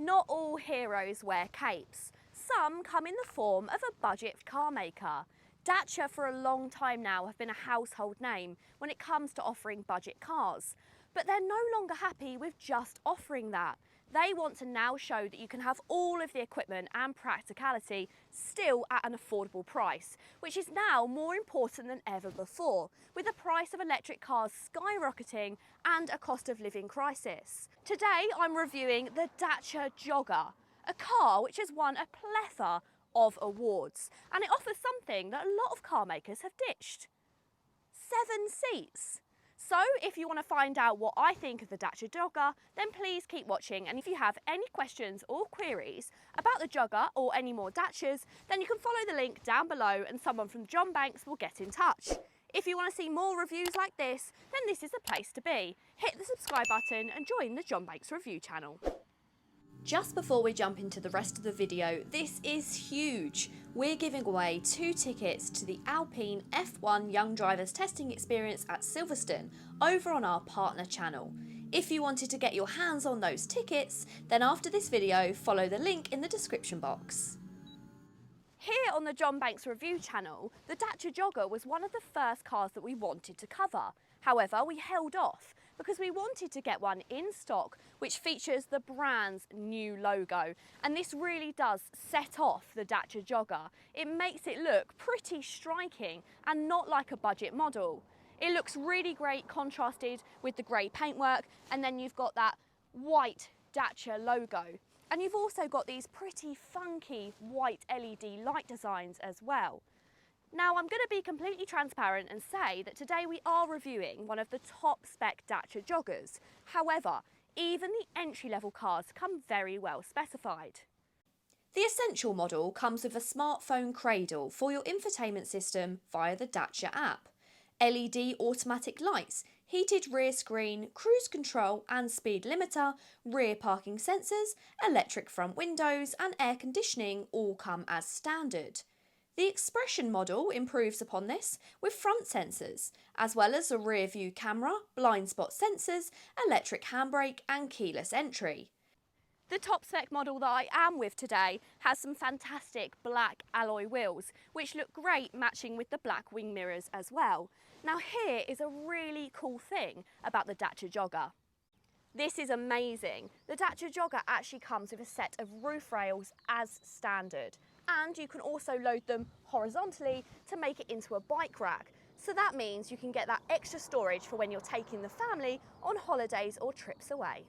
Not all heroes wear capes. Some come in the form of a budget car maker. Dacia for a long time now have been a household name when it comes to offering budget cars. But they're no longer happy with just offering that. They want to now show that you can have all of the equipment and practicality still at an affordable price, which is now more important than ever before, with the price of electric cars skyrocketing and a cost of living crisis. Today I'm reviewing the Dacia Jogger, a car which has won a plethora of awards, and it offers something that a lot of car makers have ditched: 7 seats. So if you want to find out what I think of the Dacia Jogger, then please keep watching, and if you have any questions or queries about the Jogger or any more Dacias, then you can follow the link down below and someone from John Banks will get in touch. If you want to see more reviews like this, then this is the place to be. Hit the subscribe button and join the John Banks review channel. Just before we jump into the rest of the video, this is huge. We're giving away 2 tickets to the Alpine F1 Young Drivers Testing Experience at Silverstone over on our partner channel. If you wanted to get your hands on those tickets, then after this video, follow the link in the description box. Here on the John Banks review channel, the Dacia Jogger was one of the first cars that we wanted to cover. However, we held off because we wanted to get one in stock which features the brand's new logo, and this really does set off the Dacia Jogger. It makes it look pretty striking and not like a budget model. It looks really great contrasted with the grey paintwork, and then you've got that white Dacia logo. And you've also got these pretty funky white LED light designs as well. Now I'm going to be completely transparent and say that today we are reviewing one of the top spec Dacia Joggers. However, even the entry-level cars come very well specified. The Essential model comes with a smartphone cradle for your infotainment system via the Dacia app, LED automatic lights, heated rear screen, cruise control and speed limiter, rear parking sensors, electric front windows and air conditioning all come as standard. The Expression model improves upon this with front sensors, as well as a rear view camera, blind spot sensors, electric handbrake and keyless entry. The top spec model that I am with today has some fantastic black alloy wheels, which look great matching with the black wing mirrors as well. Now here is a really cool thing about the Dacia Jogger. This is amazing. The Dacia Jogger actually comes with a set of roof rails as standard, and you can also load them horizontally to make it into a bike rack. So that means you can get that extra storage for when you're taking the family on holidays or trips away.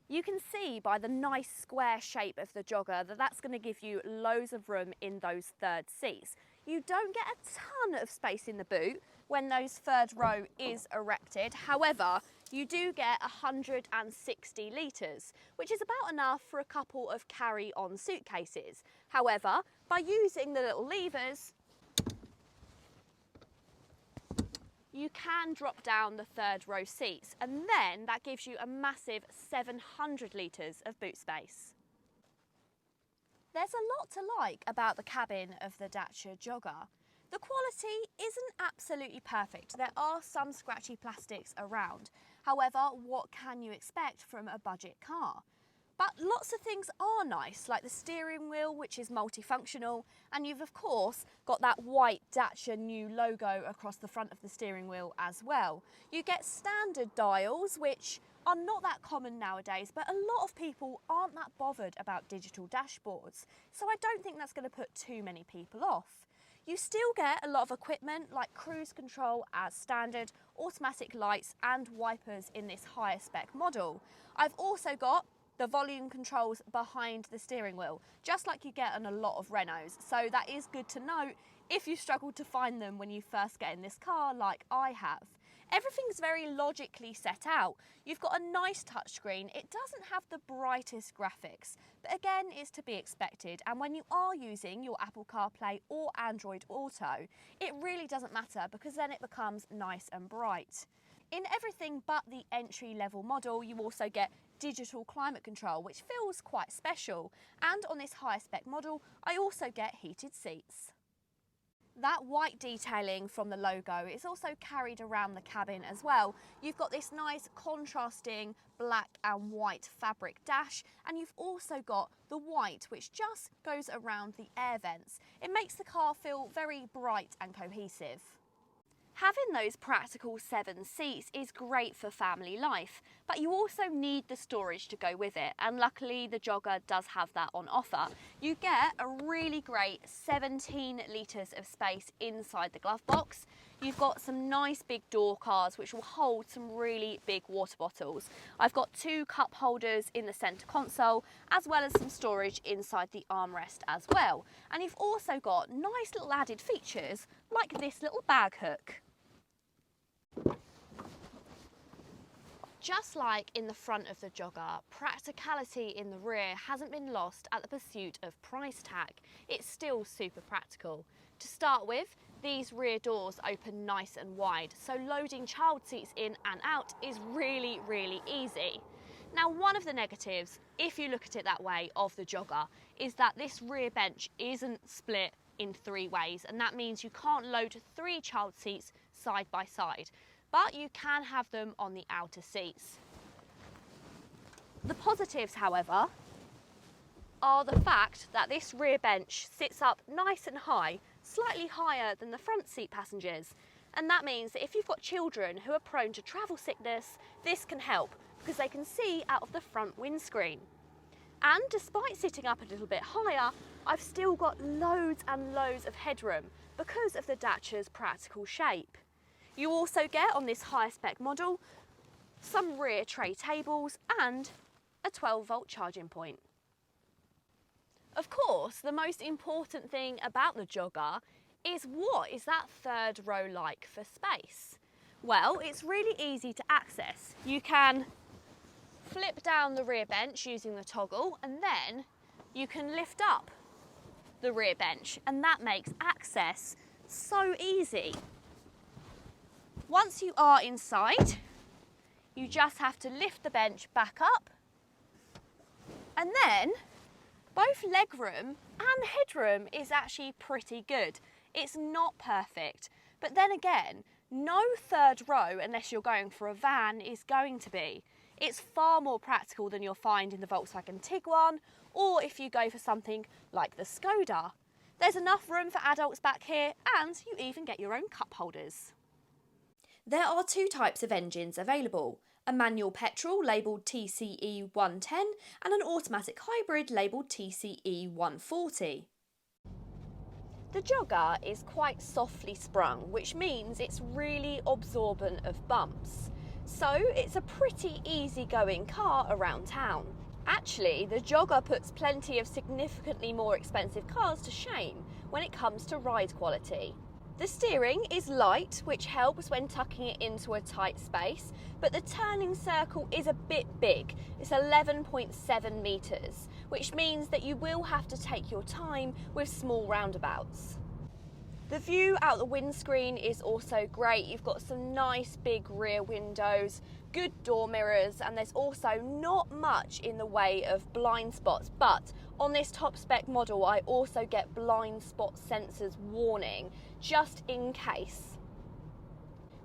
You can see by the nice square shape of the Jogger that that's going to give you loads of room in those third seats. You don't get a ton of space in the boot when those third row is erected. However, you do get 160 litres, which is about enough for a couple of carry-on suitcases. However, by using the little levers, you can drop down the third row seats, and then that gives you a massive 700 litres of boot space. There's a lot to like about the cabin of the Dacia Jogger. The quality isn't absolutely perfect. There are some scratchy plastics around. However, what can you expect from a budget car? But lots of things are nice, like the steering wheel, which is multifunctional, and you've of course got that white Dacia new logo across the front of the steering wheel as well. You get standard dials, which are not that common nowadays, but a lot of people aren't that bothered about digital dashboards, so I don't think that's going to put too many people off. You still get a lot of equipment like cruise control as standard, automatic lights and wipers in this higher spec model. I've also got the volume controls behind the steering wheel, just like you get on a lot of Renaults, so that is good to note if you struggle to find them when you first get in this car like I have. Everything's very logically set out. You've got a nice touchscreen. It doesn't have the brightest graphics, but again, it's to be expected. And when you are using your Apple CarPlay or Android Auto, it really doesn't matter because then it becomes nice and bright. In everything but the entry-level model, you also get digital climate control, which feels quite special. And on this higher spec model, I also get heated seats. That white detailing from the logo is also carried around the cabin as well. You've got this nice contrasting black and white fabric dash, and you've also got the white which just goes around the air vents. It makes the car feel very bright and cohesive. Having those practical 7 seats is great for family life, but you also need the storage to go with it, and luckily the Jogger does have that on offer. You get a really great 17 litres of space inside the glove box. You've got some nice big door cards which will hold some really big water bottles. I've got 2 cup holders in the centre console, as well as some storage inside the armrest as well. And you've also got nice little added features like this little bag hook. Just like in the front of the Jogger, practicality in the rear hasn't been lost at the pursuit of price tag. It's still super practical. To start with, these rear doors open nice and wide, so loading child seats in and out is really, really easy. Now, one of the negatives, if you look at it that way, of the Jogger is that this rear bench isn't split in 3 ways, and that means you can't load 3 child seats side by side, but you can have them on the outer seats. The positives, however, are the fact that this rear bench sits up nice and high, slightly higher than the front seat passengers, and that means that if you've got children who are prone to travel sickness, this can help because they can see out of the front windscreen. And despite sitting up a little bit higher, I've still got loads and loads of headroom because of the Dacia's practical shape. You also get, on this higher spec model, some rear tray tables and a 12-volt charging point. Of course, the most important thing about the Jogger is, what is that third row like for space? Well, it's really easy to access. You can flip down the rear bench using the toggle, and then you can lift up the rear bench, and that makes access so easy. Once you are inside, you just have to lift the bench back up, and then both legroom and headroom is actually pretty good. It's not perfect, but then again, no third row, unless you're going for a van, is going to be. It's far more practical than you'll find in the Volkswagen Tiguan, or if you go for something like the Skoda. There's enough room for adults back here, and you even get your own cup holders. There are 2 types of engines available, a manual petrol labelled TCE 110 and an automatic hybrid labelled TCE 140. The Jogger is quite softly sprung, which means it's really absorbent of bumps. So it's a pretty easy-going car around town. Actually, the Jogger puts plenty of significantly more expensive cars to shame when it comes to ride quality. The steering is light, which helps when tucking it into a tight space, but the turning circle is a bit big. It's 11.7 metres, which means that you will have to take your time with small roundabouts. The view out the windscreen is also great. You've got some nice big rear windows, good door mirrors, and there's also not much in the way of blind spots, but on this top spec model I also get blind spot sensors warning, just in case.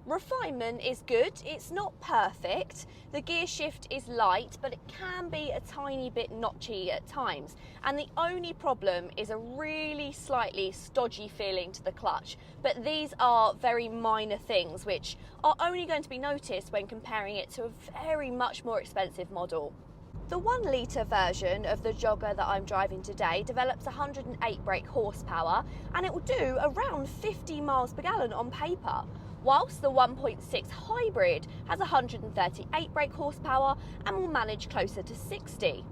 Refinement is good, it's not perfect. The gear shift is light, but it can be a tiny bit notchy at times. And the only problem is a really slightly stodgy feeling to the clutch. But these are very minor things which are only going to be noticed when comparing it to a very much more expensive model. The 1 litre version of the Jogger that I'm driving today develops 108 brake horsepower, and it will do around 50 miles per gallon on paper, whilst the 1.6 hybrid has 138 brake horsepower and will manage closer to 60.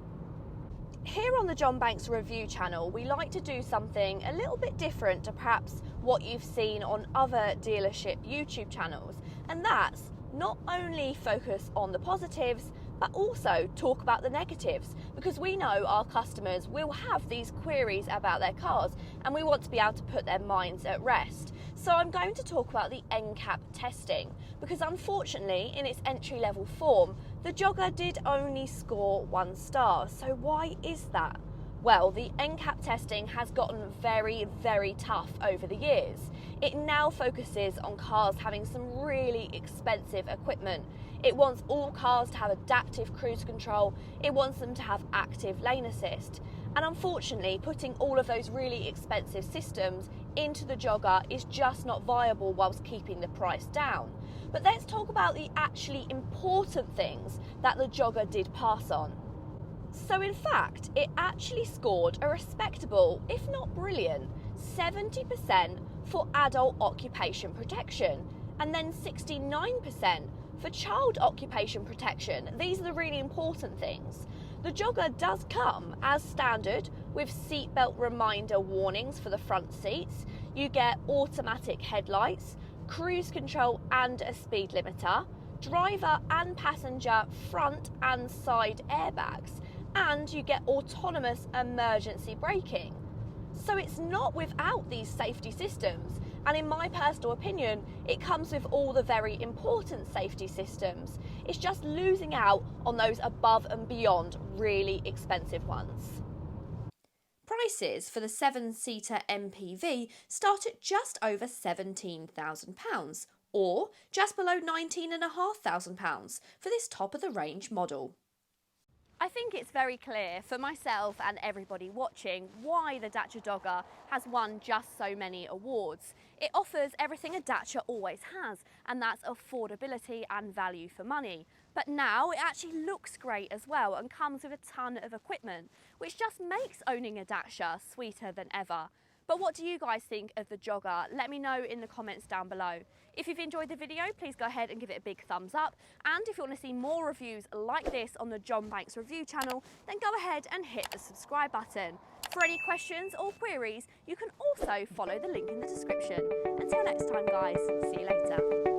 Here on the John Banks Review channel, we like to do something a little bit different to perhaps what you've seen on other dealership YouTube channels, and that's not only focus on the positives, but also talk about the negatives, because we know our customers will have these queries about their cars and we want to be able to put their minds at rest. So I'm going to talk about the NCAP testing, because unfortunately in its entry-level form the Jogger did only score 1 star. So why is that? Well, the NCAP testing has gotten very, very tough over the years. It now focuses on cars having some really expensive equipment. It wants all cars to have adaptive cruise control. It wants them to have active lane assist. And unfortunately, putting all of those really expensive systems into the Jogger is just not viable whilst keeping the price down. But let's talk about the actually important things that the Jogger did pass on. So in fact, it actually scored a respectable, if not brilliant, 70% for adult occupation protection, and then 69% for child occupation protection. These are the really important things. The Jogger does come as standard with seatbelt reminder warnings for the front seats. You get automatic headlights, cruise control and a speed limiter, driver and passenger front and side airbags, and you get autonomous emergency braking. So it's not without these safety systems, and in my personal opinion, it comes with all the very important safety systems. It's just losing out on those above and beyond really expensive ones. Prices for the 7-seater MPV start at just over £17,000, or just below £19,500 for this top-of-the-range model. I think it's very clear for myself and everybody watching why the Dacia Jogger has won just so many awards. It offers everything a Dacia always has, and that's affordability and value for money. But now it actually looks great as well and comes with a ton of equipment, which just makes owning a Dacia sweeter than ever. But what do you guys think of the Jogger? Let me know in the comments down below. If you've enjoyed the video, please go ahead and give it a big thumbs up. And if you want to see more reviews like this on the John Banks Review channel, then go ahead and hit the subscribe button. For any questions or queries, you can also follow the link in the description. Until next time guys, see you later.